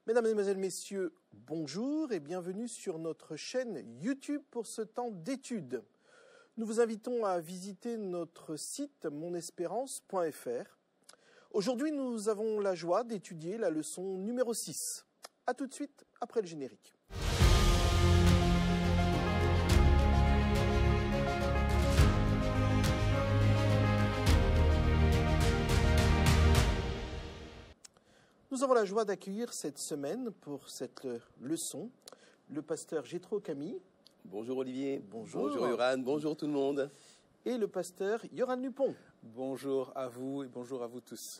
Mesdames, Mesdemoiselles, Messieurs, bonjour et bienvenue sur notre chaîne YouTube pour ce temps d'étude. Nous vous invitons à visiter notre site monespérance.fr. Aujourd'hui, nous avons la joie d'étudier la leçon numéro 6. A tout de suite après le générique. Nous avons la joie d'accueillir cette semaine pour cette leçon le pasteur Jétro Camille. Bonjour Olivier. Bonjour. Bonjour Yoran. Bonjour tout le monde. Et le pasteur Yoran Lupon. Bonjour à vous et bonjour à vous tous.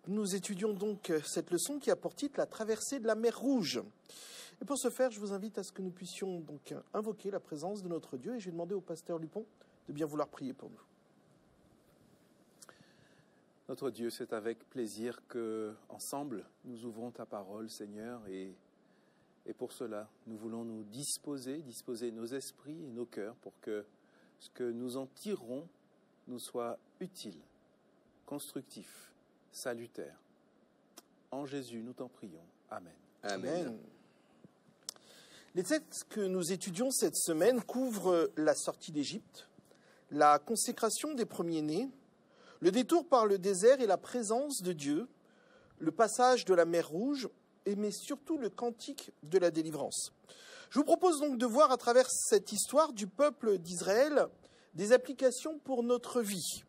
Nous étudions donc cette leçon qui a pour titre la traversée de la mer Rouge. Et pour ce faire, je vous invite à ce que nous puissions donc invoquer la présence de notre Dieu et je vais demander au pasteur Lupon de bien vouloir prier pour nous. Notre Dieu, c'est avec plaisir que, ensemble, nous ouvrons ta parole, Seigneur, et pour cela, nous voulons nous disposer nos esprits et nos cœurs pour que ce que nous en tirerons nous soit utile, constructif, salutaire. En Jésus, nous t'en prions. Amen. Amen. Les textes que nous étudions cette semaine couvrent la sortie d'Égypte, la consécration des premiers-nés, le détour par le désert et la présence de Dieu, le passage de la mer Rouge, mais surtout le cantique de la délivrance. Je vous propose donc de voir à travers cette histoire du peuple d'Israël des applications pour notre vie.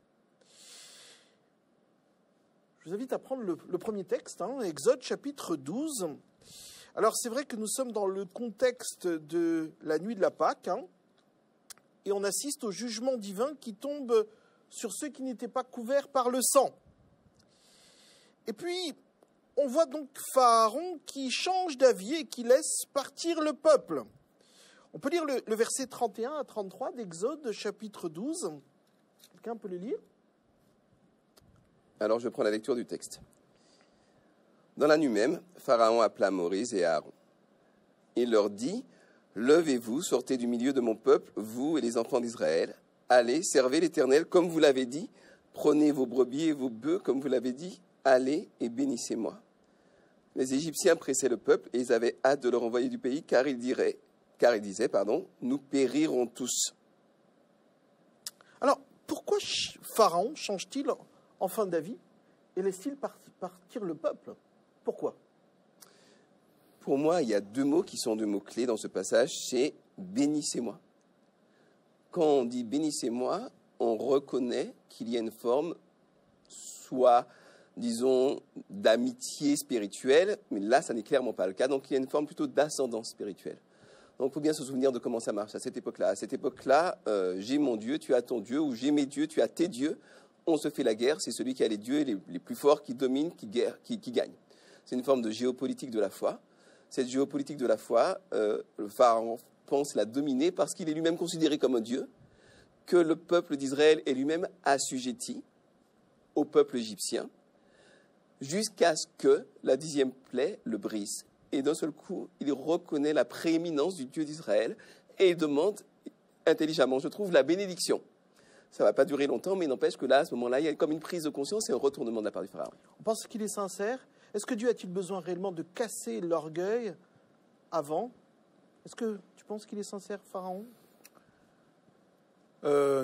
Je vous invite à prendre le premier texte, Exode chapitre 12. Alors c'est vrai que nous sommes dans le contexte de la nuit de la Pâque, et on assiste au jugement divin qui tombe sur ceux qui n'étaient pas couverts par le sang. Et puis, on voit donc Pharaon qui change d'avis et qui laisse partir le peuple. On peut lire le verset 31 à 33 d'Exode, chapitre 12. Quelqu'un peut le lire ? Alors je prends la lecture du texte. Dans la nuit même, Pharaon appela Moïse et Aaron. Il leur dit, « Levez-vous, sortez du milieu de mon peuple, vous et les enfants d'Israël. Allez, servez l'Éternel comme vous l'avez dit. Prenez vos brebis et vos bœufs comme vous l'avez dit. Allez et bénissez-moi. » Les Égyptiens pressaient le peuple et ils avaient hâte de leur envoyer du pays car ils disaient, nous périrons tous. Alors, pourquoi Pharaon change-t-il en fin d'avis et laisse-t-il partir le peuple ? Pourquoi ? Pour moi, il y a deux mots qui sont deux mots clés dans ce passage, c'est « bénissez-moi ». Quand on dit « bénissez-moi », on reconnaît qu'il y a une forme, soit, disons, d'amitié spirituelle, mais là, ça n'est clairement pas le cas, donc il y a une forme plutôt d'ascendance spirituelle. Donc il faut bien se souvenir de comment ça marche à cette époque-là. À cette époque-là, j'ai mon Dieu, tu as ton Dieu, ou j'ai mes dieux, tu as tes dieux. On se fait la guerre, c'est celui qui a les dieux les plus forts qui dominent, qui gagne. C'est une forme de géopolitique de la foi. Cette géopolitique de la foi, le pharaon pense la dominer parce qu'il est lui-même considéré comme un dieu, que le peuple d'Israël est lui-même assujetti au peuple égyptien, jusqu'à ce que la 10e plaie le brise. Et d'un seul coup, il reconnaît la prééminence du Dieu d'Israël et il demande intelligemment, je trouve, la bénédiction. Ça ne va pas durer longtemps, mais il n'empêche que là, à ce moment-là, il y a comme une prise de conscience et un retournement de la part du pharaon. On pense qu'il est sincère. Est-ce que Dieu a-t-il besoin réellement de casser l'orgueil avant ? Est-ce que tu penses qu'il est sincère, Pharaon ?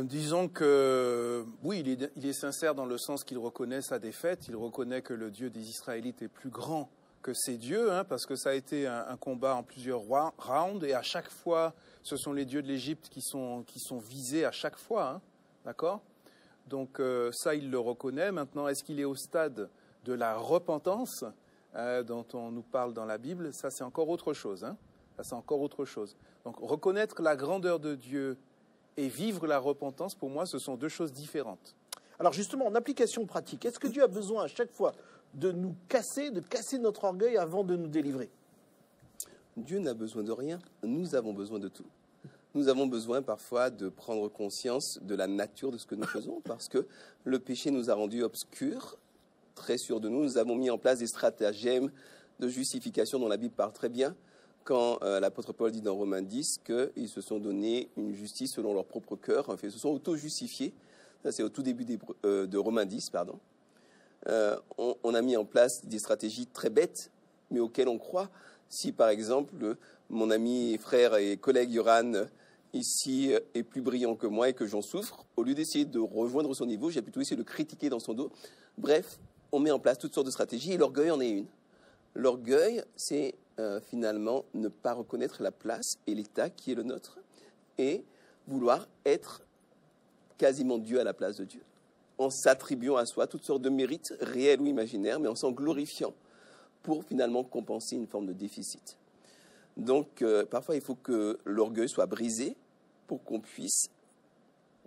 Disons que, oui, il est sincère dans le sens qu'il reconnaît sa défaite, il reconnaît que le Dieu des Israélites est plus grand que ses dieux, parce que ça a été un combat en plusieurs rounds, et à chaque fois, ce sont les dieux de l'Égypte qui sont visés à chaque fois, d'accord ? Donc ça, il le reconnaît. Maintenant, est-ce qu'il est au stade de la repentance dont on nous parle dans la Bible ? Ça, c'est encore autre chose, Ça, c'est encore autre chose. Donc, reconnaître la grandeur de Dieu et vivre la repentance, pour moi, ce sont deux choses différentes. Alors justement, en application pratique, est-ce que Dieu a besoin à chaque fois de nous casser, de casser notre orgueil avant de nous délivrer ? Dieu n'a besoin de rien, nous avons besoin de tout. Nous avons besoin parfois de prendre conscience de la nature de ce que nous faisons, parce que le péché nous a rendus obscurs, très sûrs de nous. Nous avons mis en place des stratagèmes de justification dont la Bible parle très bien, quand l'apôtre Paul dit dans Romains 10 qu'ils se sont donné une justice selon leur propre cœur, enfin, ils se sont auto-justifiés. Ça, c'est au tout début de Romains 10, pardon. On a mis en place des stratégies très bêtes mais auquel on croit. Si, par exemple, mon ami, frère et collègue Yoran, ici, est plus brillant que moi et que j'en souffre, au lieu d'essayer de rejoindre son niveau, j'ai plutôt essayé de critiquer dans son dos. Bref, on met en place toutes sortes de stratégies et l'orgueil en est une. L'orgueil, c'est finalement ne pas reconnaître la place et l'état qui est le nôtre et vouloir être quasiment Dieu à la place de Dieu, en s'attribuant à soi toutes sortes de mérites réels ou imaginaires, mais en s'en glorifiant pour finalement compenser une forme de déficit. Donc, parfois, il faut que l'orgueil soit brisé pour qu'on puisse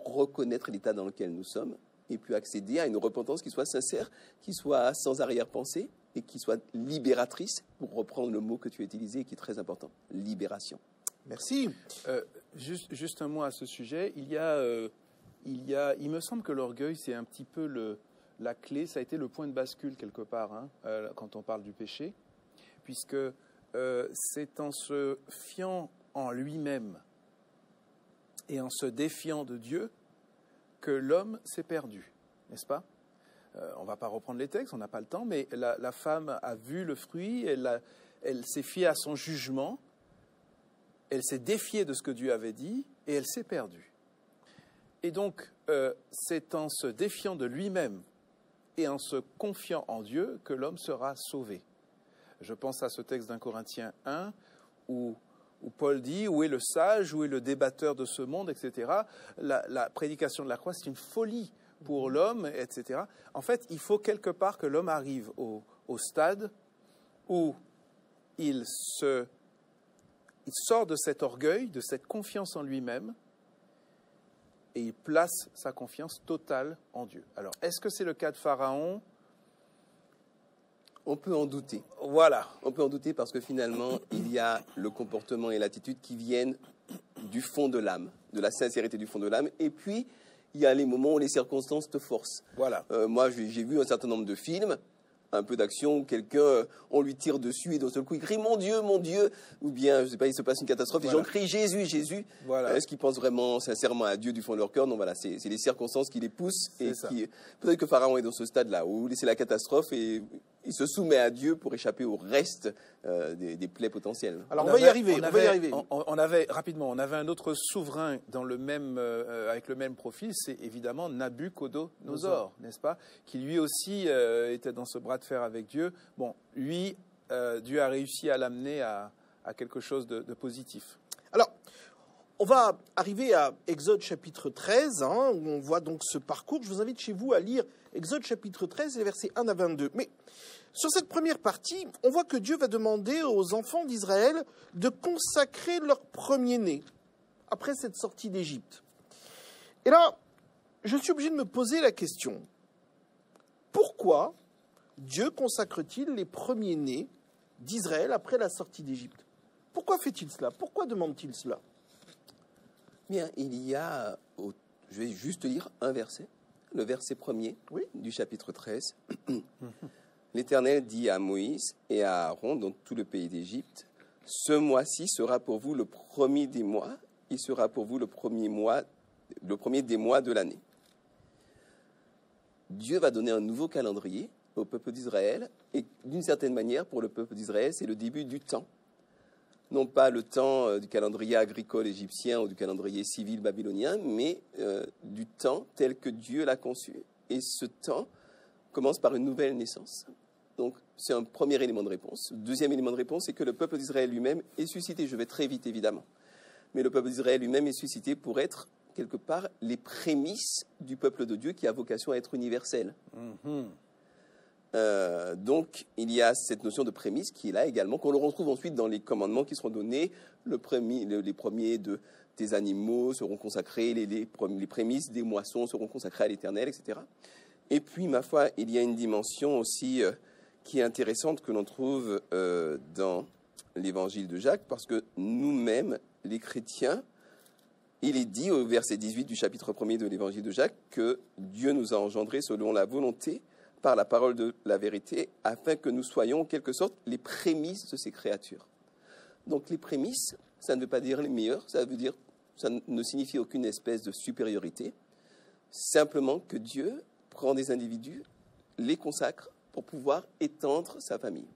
reconnaître l'état dans lequel nous sommes et puis accéder à une repentance qui soit sincère, qui soit sans arrière-pensée et qui soit libératrice, pour reprendre le mot que tu as utilisé et qui est très important, libération. Merci. Juste un mot à ce sujet. Il me semble que l'orgueil, c'est un petit peu la clé, ça a été le point de bascule quelque part, hein, quand on parle du péché, puisque c'est en se fiant en lui-même et en se défiant de Dieu que l'homme s'est perdu, n'est-ce pas ? On ne va pas reprendre les textes, on n'a pas le temps, mais la femme a vu le fruit, elle s'est fiée à son jugement, elle s'est défiée de ce que Dieu avait dit et elle s'est perdue. Et donc, c'est en se défiant de lui-même et en se confiant en Dieu que l'homme sera sauvé. Je pense à ce texte d'un Corinthiens 1 où Paul dit « Où est le sage, où est le débatteur de ce monde ?» etc. La prédication de la croix, c'est une folie pour l'homme, etc. En fait, il faut quelque part que l'homme arrive au stade où il sort de cet orgueil, de cette confiance en lui-même, et il place sa confiance totale en Dieu. Alors, est-ce que c'est le cas de Pharaon ? On peut en douter. Voilà. On peut en douter parce que finalement, il y a le comportement et l'attitude qui viennent du fond de l'âme, de la sincérité du fond de l'âme. Et puis, il y a les moments où les circonstances te forcent. Voilà. Moi, j'ai vu un certain nombre de films, un peu d'action, où quelqu'un, on lui tire dessus et d'un seul coup, il crie « Mon Dieu !» ou bien, je ne sais pas, il se passe une catastrophe, voilà. Les gens crient « Jésus, Jésus !» Voilà. Est-ce qu'ils pensent vraiment sincèrement à Dieu du fond de leur cœur? Non, voilà, c'est les circonstances qui les poussent. C'est et ça. Peut-être que Pharaon est dans ce stade-là, où c'est la catastrophe et il se soumet à Dieu pour échapper au reste des plaies potentielles. Alors, on va y arriver. On avait un autre souverain avec le même profil, c'est évidemment Nabuchodonosor, n'est-ce pas? Qui lui aussi était dans ce bras de fer avec Dieu. Bon, lui, Dieu a réussi à l'amener à quelque chose de positif. Alors, on va arriver à Exode chapitre 13, hein, où on voit donc ce parcours. Je vous invite chez vous à lire Exode chapitre 13, les versets 1 à 22. Mais sur cette première partie, on voit que Dieu va demander aux enfants d'Israël de consacrer leur premier-né après cette sortie d'Égypte. Et là, je suis obligé de me poser la question, pourquoi Dieu consacre-t-il les premiers-nés d'Israël après la sortie d'Égypte? Pourquoi fait-il cela? Pourquoi demande-t-il cela? Bien, il y a, je vais juste lire un verset, le verset 1er du chapitre 13. L'Éternel dit à Moïse et à Aaron dans tout le pays d'Égypte, « Ce mois-ci sera pour vous le premier des mois, il sera pour vous le premier des mois de l'année. » Dieu va donner un nouveau calendrier au peuple d'Israël, et d'une certaine manière, pour le peuple d'Israël, c'est le début du temps. Non pas le temps du calendrier agricole égyptien ou du calendrier civil babylonien, mais du temps tel que Dieu l'a conçu. Et ce temps commence par une nouvelle naissance. Donc, c'est un premier élément de réponse. Le deuxième élément de réponse, c'est que le peuple d'Israël lui-même est suscité. Je vais très vite, évidemment. Mais le peuple d'Israël lui-même est suscité pour être, quelque part, les prémices du peuple de Dieu qui a vocation à être universel. Donc, il y a cette notion de prémisse qui est là également, qu'on le retrouve ensuite dans les commandements qui seront donnés. Les premiers des animaux seront consacrés, les prémices des moissons seront consacrées à l'Éternel, etc. Et puis, ma foi, il y a une dimension aussi qui est intéressante que l'on trouve dans l'évangile de Jacques, parce que nous-mêmes, les chrétiens, il est dit au verset 18 du chapitre 1er de l'évangile de Jacques que Dieu nous a engendrés selon la volonté, par la parole de la vérité, afin que nous soyons, en quelque sorte, les prémices de ces créatures. Donc les prémices, ça ne veut pas dire les meilleurs, ça ne signifie aucune espèce de supériorité, simplement que Dieu prend des individus, les consacre pour pouvoir étendre sa famille.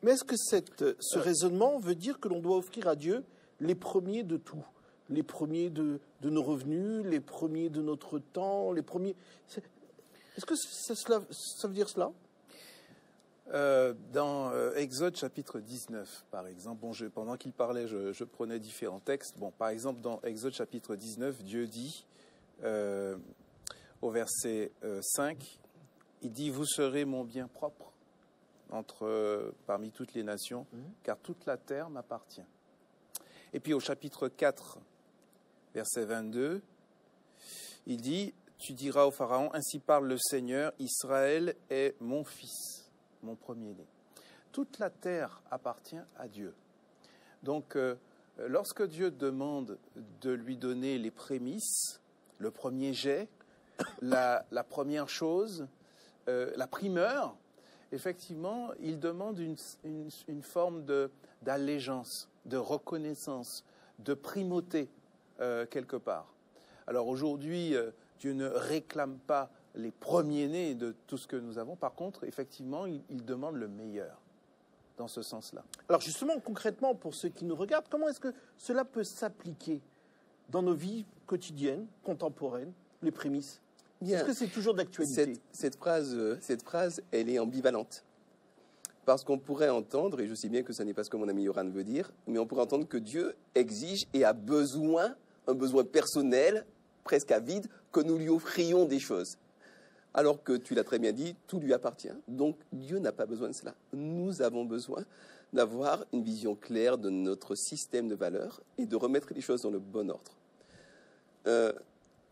Mais est-ce que ce raisonnement veut dire que l'on doit offrir à Dieu les premiers de tout? Les premiers de nos revenus, les premiers de notre temps, les premiers... Est-ce que ça veut dire cela? Dans Exode chapitre 19, par exemple, pendant qu'il parlait, je prenais différents textes. Bon, par exemple, dans Exode chapitre 19, Dieu dit, au verset 5, il dit « Vous serez mon bien propre parmi toutes les nations, car toute la terre m'appartient. » Et puis au chapitre 4, verset 22, il dit « Tu diras au Pharaon, ainsi parle le Seigneur, Israël est mon fils, mon premier-né. » Toute la terre appartient à Dieu. Donc, lorsque Dieu demande de lui donner les prémices, le premier jet, la première chose, la primeur, effectivement, il demande une forme d'allégeance, de reconnaissance, de primauté, quelque part. Alors aujourd'hui, Dieu ne réclame pas les premiers-nés de tout ce que nous avons. Par contre, effectivement, il demande le meilleur dans ce sens-là. Alors justement, concrètement, pour ceux qui nous regardent, comment est-ce que cela peut s'appliquer dans nos vies quotidiennes, contemporaines, les prémices? Bien. Est-ce que c'est toujours d'actualité? Cette phrase, elle est ambivalente. Parce qu'on pourrait entendre, et je sais bien que ce n'est pas ce que mon ami Yoran veut dire, mais on pourrait entendre que Dieu exige et a besoin, un besoin personnel, presque à vide, que nous lui offrions des choses. Alors que, tu l'as très bien dit, tout lui appartient. Donc, Dieu n'a pas besoin de cela. Nous avons besoin d'avoir une vision claire de notre système de valeurs et de remettre les choses dans le bon ordre.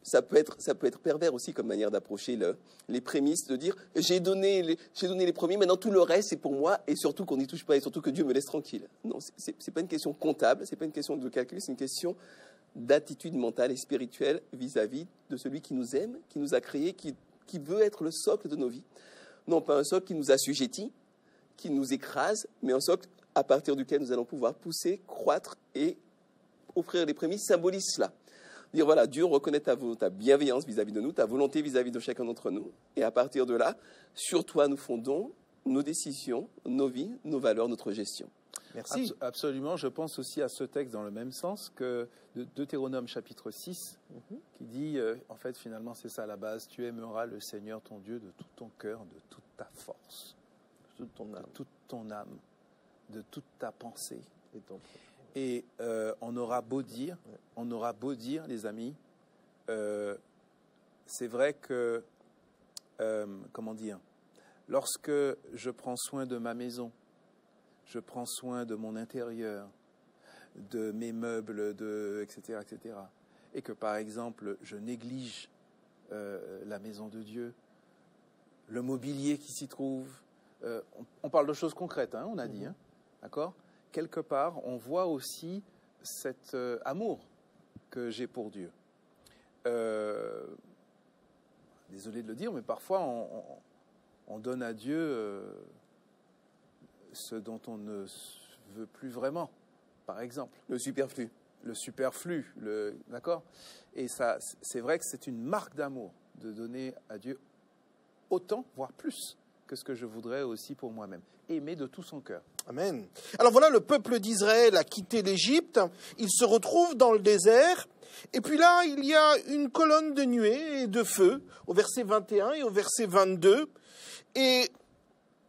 Ça peut être pervers aussi comme manière d'approcher les prémices, de dire j'ai donné les premiers, maintenant tout le reste c'est pour moi et surtout qu'on n'y touche pas et surtout que Dieu me laisse tranquille. Non, c'est pas une question comptable, c'est pas une question de calcul, c'est une question d'attitude mentale et spirituelle vis-à-vis de celui qui nous aime, qui nous a créés, qui veut être le socle de nos vies. Non pas un socle qui nous assujettit, qui nous écrase, mais un socle à partir duquel nous allons pouvoir pousser, croître et offrir les prémices symbolise cela. Dire voilà, Dieu reconnaît ta bienveillance vis-à-vis de nous, ta volonté vis-à-vis de chacun d'entre nous. Et à partir de là, sur toi, nous fondons nos décisions, nos vies, nos valeurs, notre gestion. Merci. Absolument. Je pense aussi à ce texte dans le même sens que de Deutéronome chapitre 6, qui dit, en fait, finalement, c'est ça la base. Tu aimeras le Seigneur ton Dieu de tout ton cœur, de toute ta force, de toute ton âme, de toute ta pensée. Et on aura beau dire, les amis, c'est vrai que, comment dire, lorsque je prends soin de ma maison, je prends soin de mon intérieur, de mes meubles, etc., et que, par exemple, je néglige la maison de Dieu, le mobilier qui s'y trouve, on parle de choses concrètes, on a dit, d'accord ? Quelque part, on voit aussi cet amour que j'ai pour Dieu. Désolé de le dire, mais parfois on donne à Dieu ce dont on ne veut plus vraiment, par exemple. Le superflu. Le superflu, d'accord ? Et ça, c'est vrai que c'est une marque d'amour de donner à Dieu autant, voire plus, que ce que je voudrais aussi pour moi-même. Aimer de tout son cœur. Amen. Alors voilà, le peuple d'Israël a quitté l'Égypte, il se retrouve dans le désert, et puis là, il y a une colonne de nuée et de feu, au verset 21 et au verset 22. Et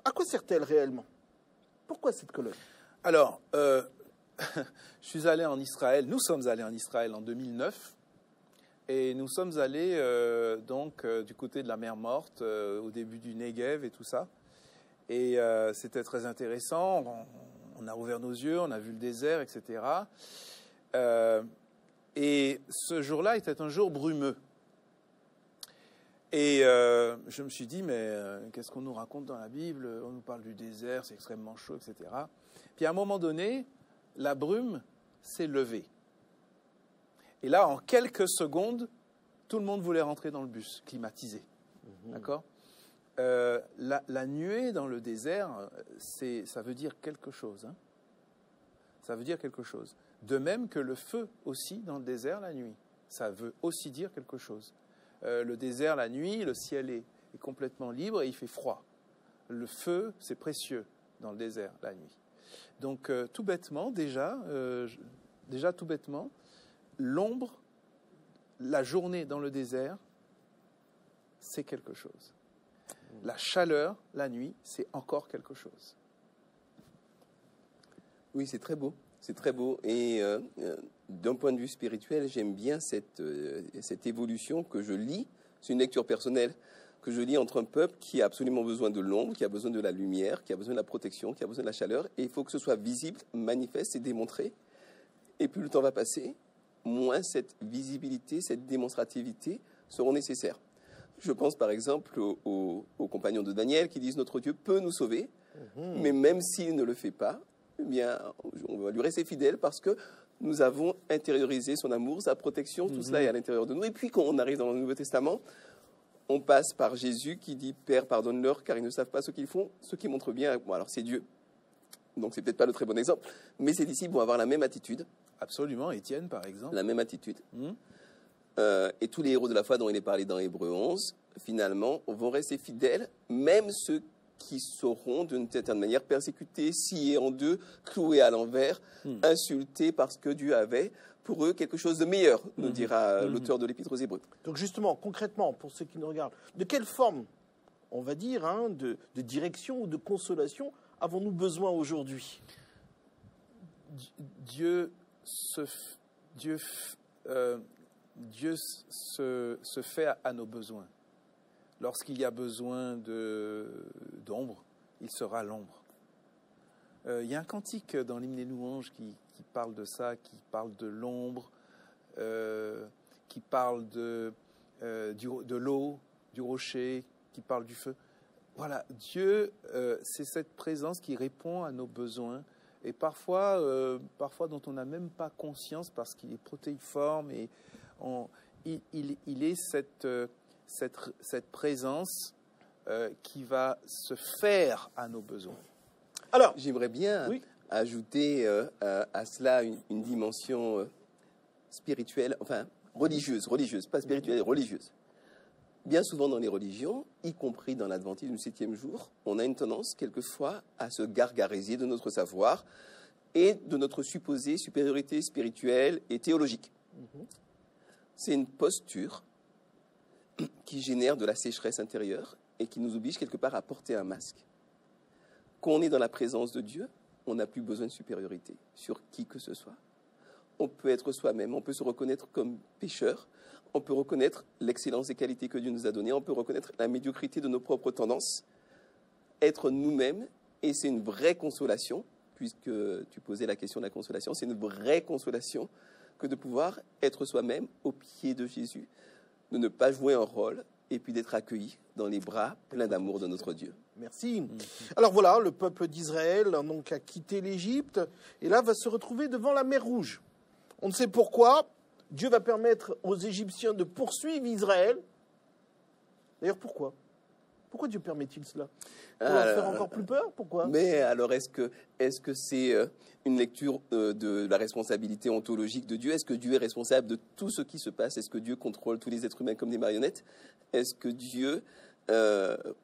à quoi sert-elle réellement? Pourquoi cette colonne? Alors, je suis allé en Israël, nous sommes allés en Israël en 2009, et nous sommes allés du côté de la mer Morte, au début du Negev et tout ça. Et c'était très intéressant, on a ouvert nos yeux, on a vu le désert, etc. Et ce jour-là était un jour brumeux. Et je me suis dit, mais qu'est-ce qu'on nous raconte dans la Bible? On nous parle du désert, c'est extrêmement chaud, etc. Puis à un moment donné, la brume s'est levée. Et là, en quelques secondes, tout le monde voulait rentrer dans le bus, climatisé. D'accord ? La nuée dans le désert, ça veut dire quelque chose. Ça veut dire quelque chose. De même que le feu aussi dans le désert la nuit. Ça veut aussi dire quelque chose. Le désert la nuit, le ciel est complètement libre et il fait froid. Le feu, c'est précieux. dans le désert la nuit. Donc tout bêtement, tout bêtement, l'ombre, la journée dans le désert, c'est quelque chose. La chaleur, la nuit, c'est encore quelque chose. Oui, c'est très beau. C'est très beau. Et d'un point de vue spirituel, j'aime bien cette évolution que je lis. C'est une lecture personnelle que je lis entre un peuple qui a absolument besoin de l'ombre, qui a besoin de la lumière, qui a besoin de la protection, qui a besoin de la chaleur. Et il faut que ce soit visible, manifeste et démontré. Et plus le temps va passer, moins cette visibilité, cette démonstrativité seront nécessaires. Je pense par exemple aux compagnons de Daniel qui disent « Notre Dieu peut nous sauver, mais même s'il ne le fait pas, eh bien, on va lui rester fidèle parce que nous avons intériorisé son amour, sa protection, tout cela est à l'intérieur de nous. » Et puis quand on arrive dans le Nouveau Testament, on passe par Jésus qui dit « Père, pardonne-leur car ils ne savent pas ce qu'ils font », ce qui montre bien, bon alors c'est Dieu, donc c'est peut-être pas le très bon exemple, mais ses disciples vont avoir la même attitude. Absolument, Étienne par exemple. La même attitude. Et tous les héros de la foi dont il est parlé dans Hébreux 11, finalement, vont rester fidèles, même ceux qui seront d'une certaine manière persécutés, sciés en deux, cloués à l'envers, insultés parce que Dieu avait pour eux quelque chose de meilleur, nous dira l'auteur de l'Épître aux Hébreux. Donc justement, concrètement, pour ceux qui nous regardent, de quelle forme, on va dire, de direction ou de consolation avons-nous besoin aujourd'hui ? Dieu se fait à nos besoins. Lorsqu'il y a besoin d'ombre, il sera l'ombre. Il y a un cantique dans l'hymne des louanges qui parle de ça, qui parle de l'ombre, qui parle de l'eau, du rocher, qui parle du feu. Voilà, Dieu, c'est cette présence qui répond à nos besoins et parfois dont on n'a même pas conscience parce qu'il est protéiforme et il est cette présence qui va se faire à nos besoins. Alors, j'aimerais bien ajouter à cela une dimension spirituelle, enfin religieuse, pas spirituelle, religieuse. Bien souvent dans les religions, y compris dans l'adventisme du 7e jour, on a une tendance quelquefois à se gargariser de notre savoir et de notre supposée supériorité spirituelle et théologique. C'est une posture qui génère de la sécheresse intérieure et qui nous oblige quelque part à porter un masque. Quand on est dans la présence de Dieu, on n'a plus besoin de supériorité sur qui que ce soit. On peut être soi-même, on peut se reconnaître comme pécheur, on peut reconnaître l'excellence des qualités que Dieu nous a données, on peut reconnaître la médiocrité de nos propres tendances, être nous-mêmes, et c'est une vraie consolation, puisque tu posais la question de la consolation, c'est une vraie consolation que de pouvoir être soi-même au pied de Jésus, de ne pas jouer un rôle, et puis d'être accueilli dans les bras pleins d'amour de notre Dieu. Merci. Alors voilà, le peuple d'Israël donc, a quitté l'Égypte, et là va se retrouver devant la mer Rouge. On ne sait pourquoi, Dieu va permettre aux Égyptiens de poursuivre Israël. D'ailleurs, pourquoi ? Pourquoi Dieu permet-il cela ? Pour leur faire encore plus peur ? Pourquoi ? Mais alors, est-ce que c'est une lecture de la responsabilité ontologique de Dieu ? Est-ce que Dieu est responsable de tout ce qui se passe ? Est-ce que Dieu contrôle tous les êtres humains comme des marionnettes ? Est-ce que Dieu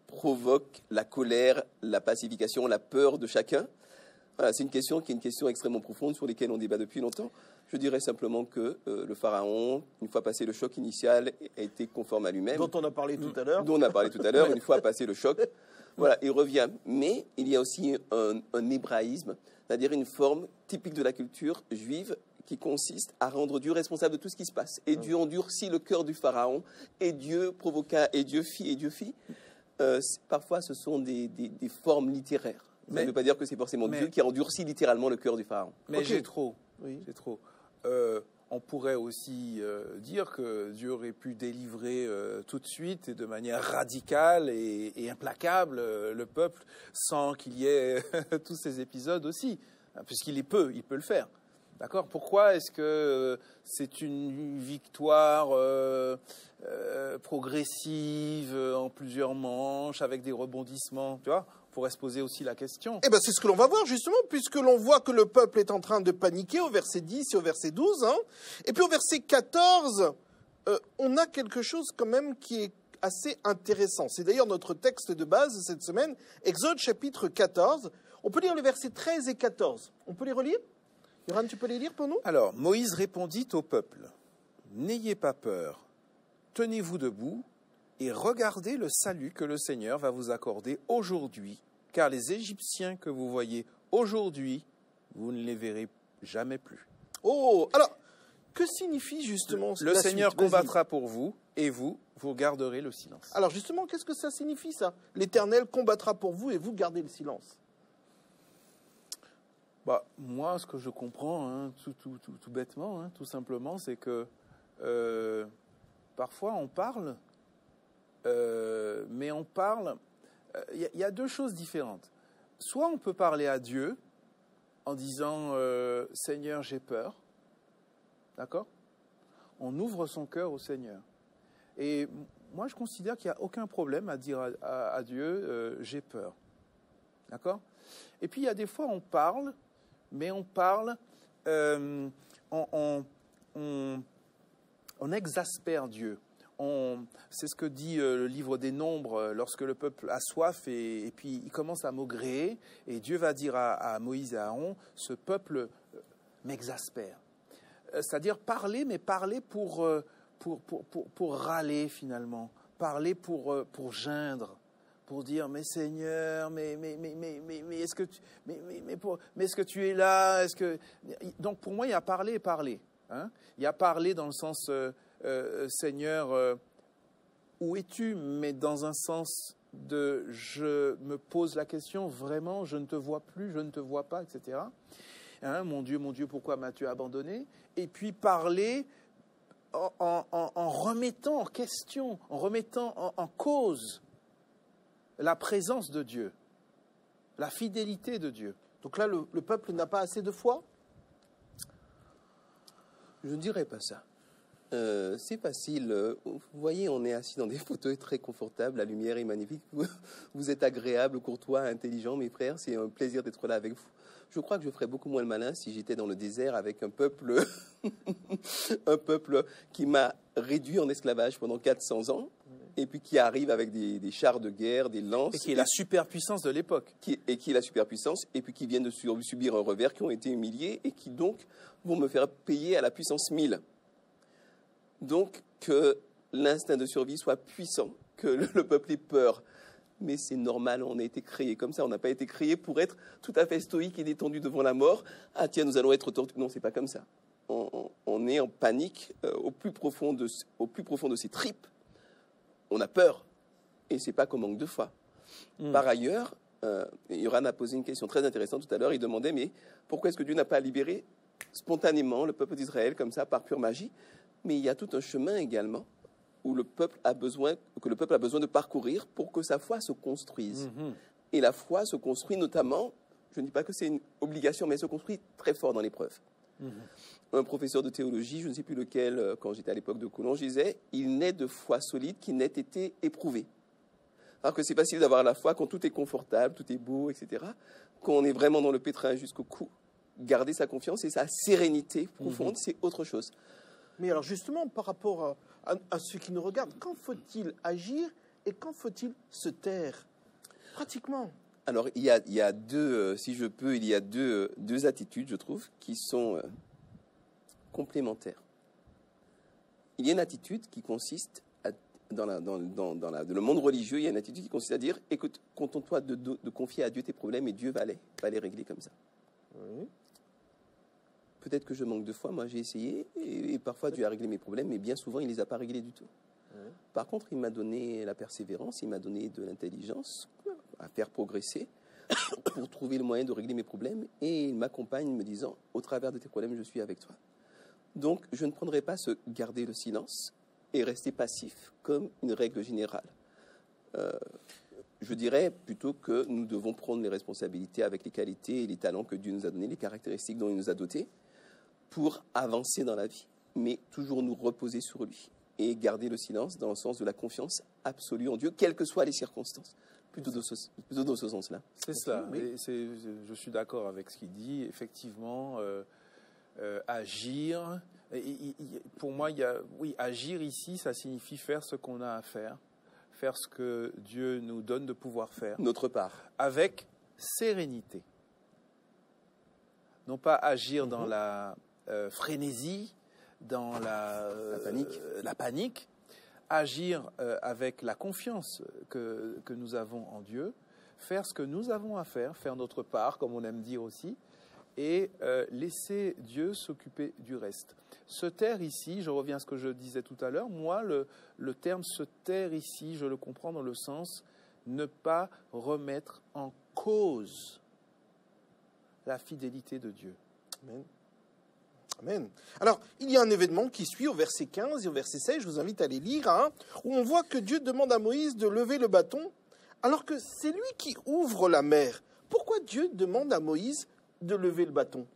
provoque la colère, la pacification, la peur de chacun ? Voilà, c'est une question qui est une question extrêmement profonde sur laquelle on débat depuis longtemps. Je dirais simplement que le pharaon, une fois passé le choc initial, a été conforme à lui-même. Dont on a parlé tout à l'heure. Dont on a parlé tout à l'heure, une fois passé le choc. Voilà, il revient. Mais il y a aussi un hébraïsme, c'est-à-dire une forme typique de la culture juive qui consiste à rendre Dieu responsable de tout ce qui se passe. Et Dieu endurcit le cœur du pharaon, et Dieu provoqua, et Dieu fit, et Dieu fit. Parfois, ce sont des formes littéraires. Ça ne veut pas dire que c'est forcément Dieu qui a endurci littéralement le cœur du pharaon. Mais j'ai trop. On pourrait aussi dire que Dieu aurait pu délivrer tout de suite et de manière radicale et implacable le peuple sans qu'il y ait tous ces épisodes aussi, puisqu'il peut le faire. D'accord ? Pourquoi est-ce que c'est une victoire progressive en plusieurs manches avec des rebondissements ? Tu vois ? On pourrait se poser aussi la question. Eh bien, c'est ce que l'on va voir, justement, puisque l'on voit que le peuple est en train de paniquer au verset 10 et au verset 12. Hein. Et puis au verset 14, on a quelque chose quand même qui est assez intéressant. C'est d'ailleurs notre texte de base cette semaine, Exode chapitre 14. On peut lire les versets 13 et 14. On peut les relire? Yoran, tu peux les lire pour nous? Alors, Moïse répondit au peuple, « N'ayez pas peur, tenez-vous debout et regardez le salut que le Seigneur va vous accorder aujourd'hui, car les Égyptiens que vous voyez aujourd'hui, vous ne les verrez jamais plus. » Oh, alors, que signifie justement Le la Seigneur suite? Vas-y. combattra pour vous, et vous garderez le silence. Alors justement, qu'est-ce que ça signifie ça? L'Éternel combattra pour vous et vous gardez le silence. Moi, ce que je comprends, hein, tout bêtement, hein, tout simplement, c'est que parfois on parle, mais on parle... Il y a deux choses différentes. Soit on peut parler à Dieu en disant « Seigneur, j'ai peur », d'accord? On ouvre son cœur au Seigneur. Et moi, je considère qu'il n'y a aucun problème à dire à Dieu « j'ai peur », d'accord? Et puis, il y a des fois, on parle, mais on parle, on exaspère Dieu. C'est ce que dit le livre des Nombres, lorsque le peuple a soif et puis il commence à maugréer, et Dieu va dire à Moïse et à Aaron, ce peuple m'exaspère. C'est-à-dire parler, mais parler pour râler finalement, parler pour geindre, pour dire mais Seigneur, mais est-ce que tu es là? Donc pour moi il y a parler et parler. Hein? Il y a parler dans le sens Seigneur, où es-tu? Mais dans un sens de je me pose la question vraiment, je ne te vois plus, je ne te vois pas, etc. Hein, mon Dieu, pourquoi m'as-tu abandonné? Et puis parler en remettant en question, en remettant en cause la présence de Dieu, la fidélité de Dieu. Donc là, le peuple n'a pas assez de foi? Je ne dirais pas ça. C'est facile. Vous voyez, on est assis dans des fauteuils très confortables, la lumière est magnifique, vous êtes agréable, courtois, intelligent, mes frères, c'est un plaisir d'être là avec vous. Je crois que je ferais beaucoup moins le malin si j'étais dans le désert avec un peuple, un peuple qui m'a réduit en esclavage pendant 400 ans, et puis qui arrive avec des chars de guerre, des lances. Et qui est la superpuissance de l'époque. Qui est la superpuissance, et puis qui viennent de subir un revers, qui ont été humiliés, et qui donc vont me faire payer à la puissance 1000. Donc, que l'instinct de survie soit puissant, que le peuple ait peur. Mais c'est normal, on a été créé comme ça. On n'a pas été créé pour être tout à fait stoïque et détendu devant la mort. Ah tiens, nous allons être torturés. Non, c'est pas comme ça. On est en panique au plus profond de ses tripes. On a peur. Et c'est pas qu'au manque de foi. Par ailleurs, Yoran a posé une question très intéressante tout à l'heure. Il demandait, mais pourquoi est-ce que Dieu n'a pas libéré spontanément le peuple d'Israël comme ça, par pure magie? Mais il y a tout un chemin également que le peuple a besoin de parcourir pour que sa foi se construise. Et la foi se construit notamment, je ne dis pas que c'est une obligation, mais elle se construit très fort dans l'épreuve. Un professeur de théologie, je ne sais plus lequel, quand j'étais à l'époque de Collonges, disait « Il n'est de foi solide qui n'ait été éprouvé ». Alors que c'est facile d'avoir la foi quand tout est confortable, tout est beau, etc. Quand on est vraiment dans le pétrin jusqu'au cou, garder sa confiance et sa sérénité profonde, c'est autre chose. Mais alors justement, par rapport à ceux qui nous regardent, quand faut-il agir et quand faut-il se taire? Pratiquement. Alors, il y a deux, si je peux, il y a deux attitudes, je trouve, qui sont complémentaires. Il y a une attitude qui consiste, dans le monde religieux, il y a une attitude qui consiste à dire, écoute, contente-toi de confier à Dieu tes problèmes et Dieu va les régler comme ça. Oui. Peut-être que je manque de foi, moi j'ai essayé, et parfois Dieu a réglé mes problèmes, mais bien souvent il ne les a pas réglés du tout. Par contre, il m'a donné la persévérance, il m'a donné de l'intelligence à faire progresser pour trouver le moyen de régler mes problèmes, et il m'accompagne me disant, au travers de tes problèmes, je suis avec toi. Donc, je ne prendrai pas ce garder le silence et rester passif comme une règle générale. Je dirais plutôt que nous devons prendre les responsabilités avec les qualités et les talents que Dieu nous a donnés, les caractéristiques dont il nous a dotés, pour avancer dans la vie, mais toujours nous reposer sur lui et garder le silence dans le sens de la confiance absolue en Dieu, quelles que soient les circonstances. Plutôt dans ce sens-là. C'est ça. Oui. Et je suis d'accord avec ce qu'il dit. Effectivement, agir. Pour moi, agir ici, ça signifie faire ce qu'on a à faire ce que Dieu nous donne de pouvoir faire. Notre part. Avec sérénité. non pas agir dans la frénésie, dans la panique, agir avec la confiance que nous avons en Dieu, faire ce que nous avons à faire notre part, comme on aime dire aussi, et laisser Dieu s'occuper du reste. Se taire ici, je reviens à ce que je disais tout à l'heure, moi, le terme se taire ici, je le comprends dans le sens ne pas remettre en cause la fidélité de Dieu. Amen. Amen. Alors, il y a un événement qui suit au verset 15 et au verset 16, je vous invite à les lire, où on voit que Dieu demande à Moïse de lever le bâton, alors que c'est lui qui ouvre la mer. Pourquoi Dieu demande à Moïse de lever le bâton?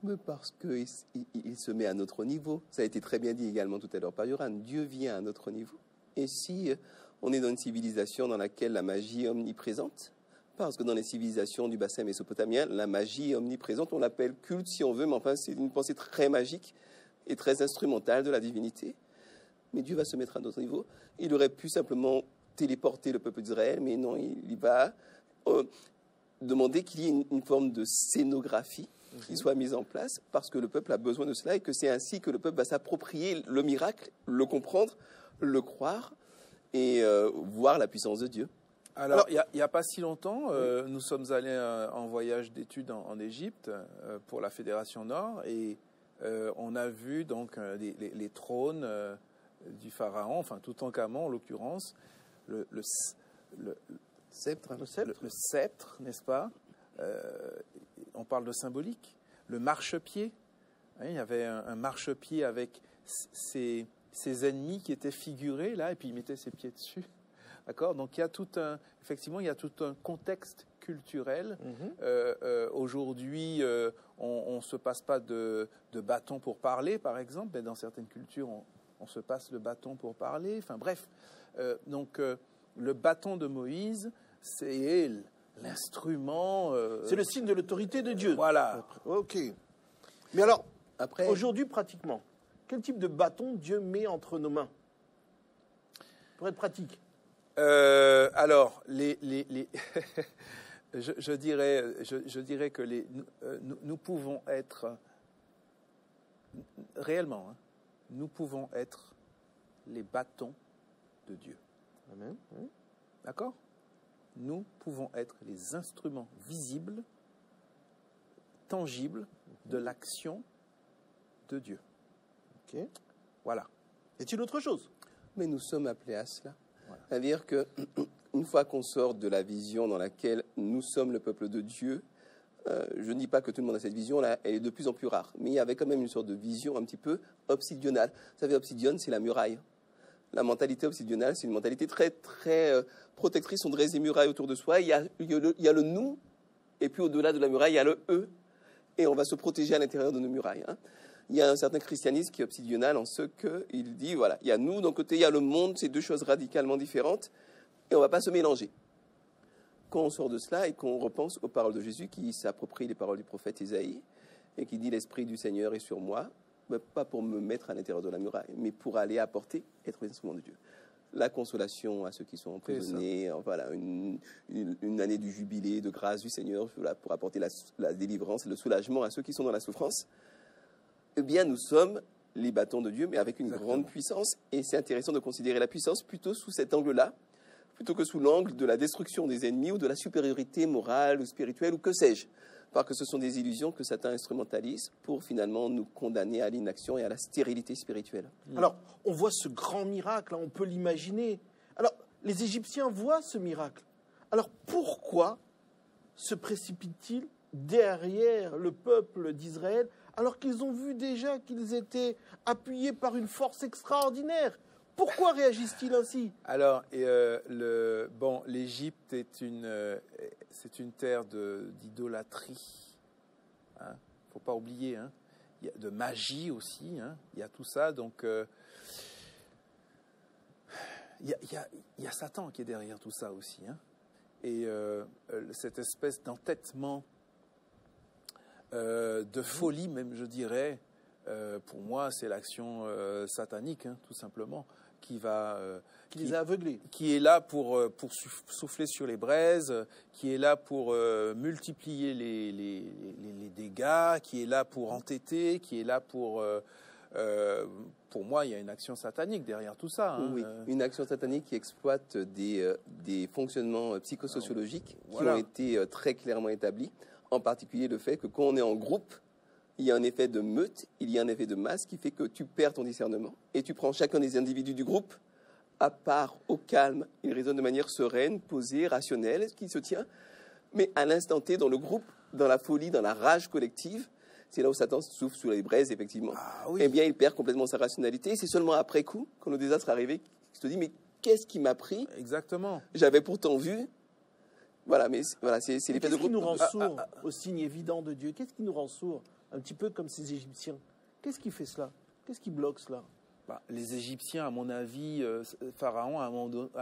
Mais parce qu'il se met à notre niveau. Ça a été très bien dit également tout à l'heure par Yoran. Dieu vient à notre niveau. Et si on est dans une civilisation dans laquelle la magie est omniprésente, parce que dans les civilisations du bassin mésopotamien, la magie est omniprésente, on l'appelle culte si on veut, mais enfin c'est une pensée très magique et très instrumentale de la divinité. Mais Dieu va se mettre à notre niveau. Il aurait pu simplement téléporter le peuple d'Israël, mais non, il va demander qu'il y ait une forme de scénographie qui soit mise en place, parce que le peuple a besoin de cela et que c'est ainsi que le peuple va s'approprier le miracle, le comprendre, le croire et voir la puissance de Dieu. Alors, il n'y a pas si longtemps, nous sommes allés en voyage d'études en Égypte pour la Fédération Nord et on a vu donc les trônes du pharaon, enfin Toutankhamon en l'occurrence, le sceptre, n'est-ce pas? On parle de symbolique. Le marchepied, hein, il y avait un marchepied avec ses ennemis qui étaient figurés là, et puis il mettait ses pieds dessus. D'accord? Donc effectivement, il y a tout un contexte culturel. Aujourd'hui, on ne se passe pas de bâton pour parler, par exemple, mais dans certaines cultures, on se passe le bâton pour parler. Enfin bref, donc le bâton de Moïse, c'est l'instrument. C'est le signe de l'autorité de Dieu. Voilà. Ok. Mais alors, aujourd'hui, pratiquement, quel type de bâton Dieu met entre nos mains pour être pratique? Alors, je dirais que nous pouvons être réellement, hein, nous pouvons être les bâtons de Dieu. Amen. Oui. D'accord? Nous pouvons être les instruments visibles, tangibles de l'action de Dieu. Ok. Voilà. Est-il autre chose? Mais nous sommes appelés à cela. Voilà. C'est-à-dire qu'une fois qu'on sort de la vision dans laquelle nous sommes le peuple de Dieu, je ne dis pas que tout le monde a cette vision-là, elle est de plus en plus rare, mais il y avait quand même une sorte de vision un petit peu obsidionale. Vous savez, obsidienne, c'est la muraille. La mentalité obsidionale, c'est une mentalité très, très protectrice. On dresse des murailles autour de soi. Il y a le nous, et puis au-delà de la muraille, il y a le eux, et on va se protéger à l'intérieur de nos murailles. Hein. Il y a un certain christianisme qui est obsidional en ce qu'il dit, voilà, il y a nous, d'un côté, il y a le monde, c'est deux choses radicalement différentes, et on ne va pas se mélanger. Quand on sort de cela et qu'on repense aux paroles de Jésus, qui s'approprie les paroles du prophète Isaïe, et qui dit « L'Esprit du Seigneur est sur moi », pas pour me mettre à l'intérieur de la muraille, mais pour aller apporter, être l'instrument de Dieu. La consolation à ceux qui sont emprisonnés, voilà, une année du jubilé, de grâce du Seigneur, voilà, pour apporter la délivrance, le soulagement à ceux qui sont dans la souffrance. Eh bien, nous sommes les bâtons de Dieu, mais avec une grande puissance. Et c'est intéressant de considérer la puissance plutôt sous cet angle-là, plutôt que sous l'angle de la destruction des ennemis ou de la supériorité morale ou spirituelle ou que sais-je. Parce que ce sont des illusions que Satan instrumentalise pour finalement nous condamner à l'inaction et à la stérilité spirituelle. Alors, on voit ce grand miracle, hein, on peut l'imaginer. Alors, les Égyptiens voient ce miracle. Alors, pourquoi se précipitent-ils derrière le peuple d'Israël alors qu'ils ont vu déjà qu'ils étaient appuyés par une force extraordinaire? Pourquoi réagissent-ils ainsi? Alors, l'Égypte c'est une terre d'idolâtrie. Il ne faut pas oublier. Hein. Il y a de magie aussi. Hein. Il y a tout ça. Donc, il y a Satan qui est derrière tout ça aussi. Hein. Et cette espèce d'entêtement, de folie même, je dirais, pour moi, c'est l'action satanique, hein, tout simplement, qui va... Qui les a aveuglés. Qui est là pour souffler sur les braises, qui est là pour multiplier les dégâts, qui est là pour entêter, qui est là pour moi, il y a une action satanique derrière tout ça. Hein. Oui, une action satanique qui exploite des fonctionnements psychosociologiques qui ont été très clairement établis, en particulier le fait que quand on est en groupe, il y a un effet de meute, il y a un effet de masse qui fait que tu perds ton discernement et tu prends chacun des individus du groupe à part, au calme, il raisonne de manière sereine, posée, rationnelle, qui se tient, mais à l'instant T, dans le groupe, dans la folie, dans la rage collective, c'est là où Satan souffle sur les braises, effectivement. Ah, oui. Eh bien, il perd complètement sa rationalité. C'est seulement après coup, quand le désastre est arrivé, qu'il se dit, mais qu'est-ce qui m'a pris ? Exactement. J'avais pourtant vu. Voilà, mais voilà, c'est l'effet de Qu'est-ce qui groupe. nous rend sourds au signe évident de Dieu? Qu'est-ce qui nous rend sourds? Un petit peu comme ces Égyptiens. Qu'est-ce qui fait cela? Qu'est-ce qui bloque cela? Les Égyptiens, à mon avis, Pharaon, à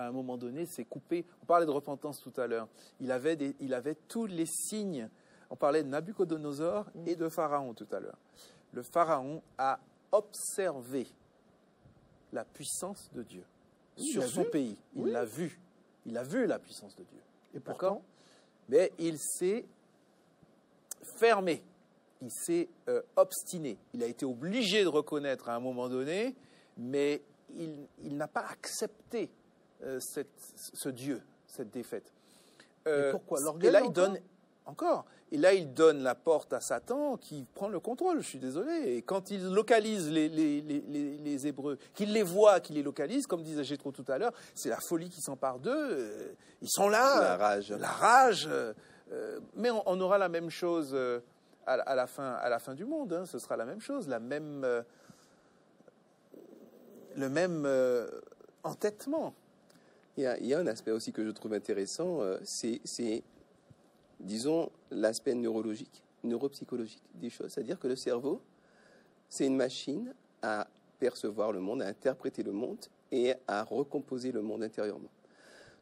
un moment donné, s'est coupé. On parlait de repentance tout à l'heure. Il avait tous les signes. On parlait de Nabucodonosor et de Pharaon tout à l'heure. Le Pharaon a observé la puissance de Dieu sur son pays. Il l'a vu. Il a vu la puissance de Dieu. Et pourtant, mais il s'est fermé. Il s'est obstiné. Il a été obligé de reconnaître à un moment donné, mais il n'a pas accepté ce Dieu, cette défaite. et pourquoi? L'orgueil Et là, encore Et là, il donne la porte à Satan qui prend le contrôle, je suis désolé. Et quand il localise les Hébreux, qu'il les voit, qu'il les localise, comme disait Jéthro tout à l'heure, c'est la folie qui s'empare d'eux. Ils sont là. La rage. La rage. Mais on aura la même chose à la fin du monde. Hein. Ce sera la même chose, le même entêtement. Il y a un aspect aussi que je trouve intéressant, c'est disons, l'aspect neurologique, neuropsychologique des choses. C'est-à-dire que le cerveau, c'est une machine à percevoir le monde, à interpréter le monde et à recomposer le monde intérieurement.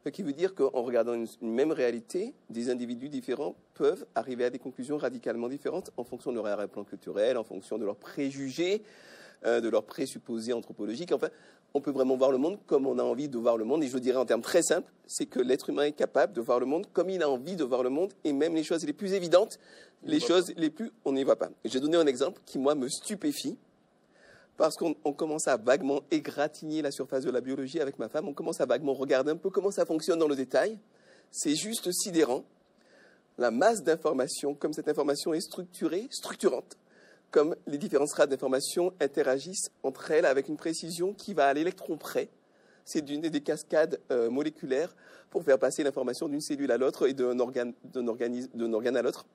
Ce qui veut dire qu'en regardant une même réalité, des individus différents peuvent arriver à des conclusions radicalement différentes en fonction de leur arrière-plan culturel, en fonction de leurs préjugés, de leurs présupposés anthropologiques. Enfin, on peut vraiment voir le monde comme on a envie de voir le monde. Et je le dirais en termes très simples, c'est que l'être humain est capable de voir le monde comme il a envie de voir le monde. Et même les choses les plus évidentes, les choses les plus, on n'y va pas. Et j'ai donné un exemple qui, moi, me stupéfie. Parce qu'on commence à vaguement égratigner la surface de la biologie avec ma femme. On commence à vaguement regarder un peu comment ça fonctionne dans le détail. C'est juste sidérant. La masse d'informations, comme cette information est structurante. Comme les différentes strates d'information interagissent entre elles avec une précision qui va à l'électron près. C'est des cascades moléculaires pour faire passer l'information d'une cellule à l'autre et d'un organe à l'autre.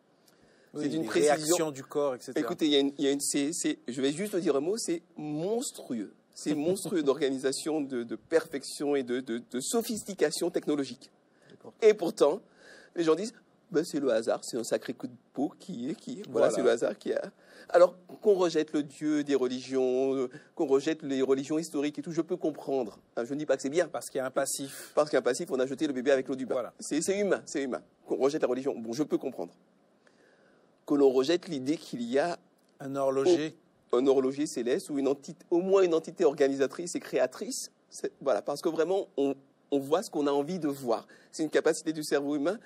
Oui, c'est d'une réaction du corps, etc. Écoutez, je vais juste dire un mot, c'est monstrueux. C'est monstrueux d'organisation, de perfection et de sophistication technologique. Et pourtant, les gens disent, c'est le hasard, c'est un sacré coup de peau voilà, c'est le hasard qui a... Alors, qu'on rejette le Dieu des religions, qu'on rejette les religions historiques et tout, je peux comprendre. Je ne dis pas que c'est bien. Parce qu'il y a un passif. Parce qu'il y a un passif, on a jeté le bébé avec l'eau du bain. Voilà. C'est humain. Qu'on rejette la religion, bon, je peux comprendre. Que l'on rejette l'idée qu'il y a un horloger céleste ou au moins une entité organisatrice et créatrice. Voilà, parce que vraiment, on voit ce qu'on a envie de voir. C'est une capacité du cerveau humain.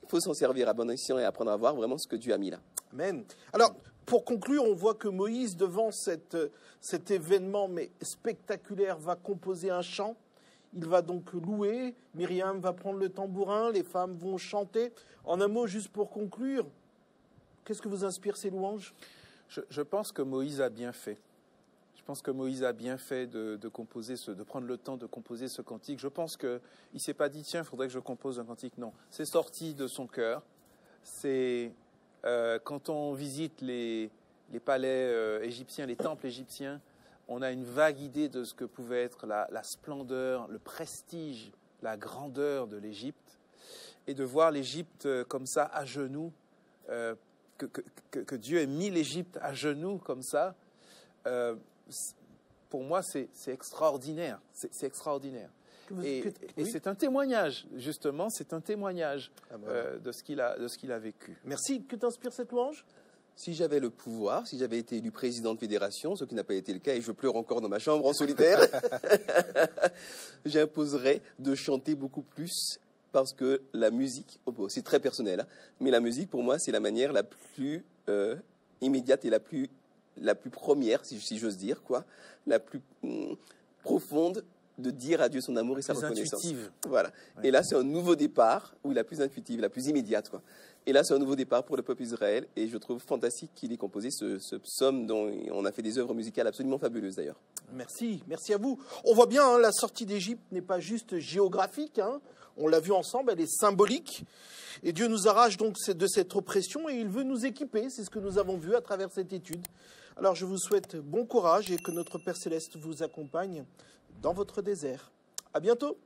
Il faut s'en servir à bon escient et apprendre à voir vraiment ce que Dieu a mis là. Amen. Alors, pour conclure, on voit que Moïse, devant cet événement mais spectaculaire, va composer un chant. Il va donc louer. Myriam va prendre le tambourin. Les femmes vont chanter. En un mot, juste pour conclure, qu'est-ce que vous inspire ces louanges? Je pense que Moïse a bien fait. Je pense que Moïse a bien fait de prendre le temps de composer ce cantique. Je pense qu'il ne s'est pas dit, tiens, il faudrait que je compose un cantique. Non, c'est sorti de son cœur. C'est quand on visite les palais égyptiens, les temples égyptiens, on a une vague idée de ce que pouvait être la splendeur, le prestige, la grandeur de l'Égypte. Et de voir l'Égypte comme ça, à genoux, que Dieu ait mis l'Égypte à genoux comme ça, pour moi, c'est extraordinaire. C'est extraordinaire. Et c'est un témoignage, justement, de ce qu'il a vécu. Merci. Que t'inspire cette louange? Si j'avais le pouvoir, si j'avais été élu président de fédération, ce qui n'a pas été le cas et je pleure encore dans ma chambre en solitaire, j'imposerais de chanter beaucoup plus parce que la musique, c'est très personnel, hein, mais la musique pour moi c'est la manière la plus immédiate et la plus première, si j'ose dire, quoi, la plus profonde de dire à Dieu son amour et sa reconnaissance. Intuitive. Voilà. Ouais. Et là, c'est un nouveau départ, ou la plus intuitive, la plus immédiate, quoi. Et là, c'est un nouveau départ pour le peuple d'Israël, et je trouve fantastique qu'il ait composé ce psaume dont on a fait des œuvres musicales absolument fabuleuses, d'ailleurs. Merci à vous. On voit bien, hein, la sortie d'Égypte n'est pas juste géographique, hein. On l'a vu ensemble, elle est symbolique. Et Dieu nous arrache donc de cette oppression, et il veut nous équiper, c'est ce que nous avons vu à travers cette étude. Alors, je vous souhaite bon courage, et que notre Père Céleste vous accompagne dans votre désert. À bientôt.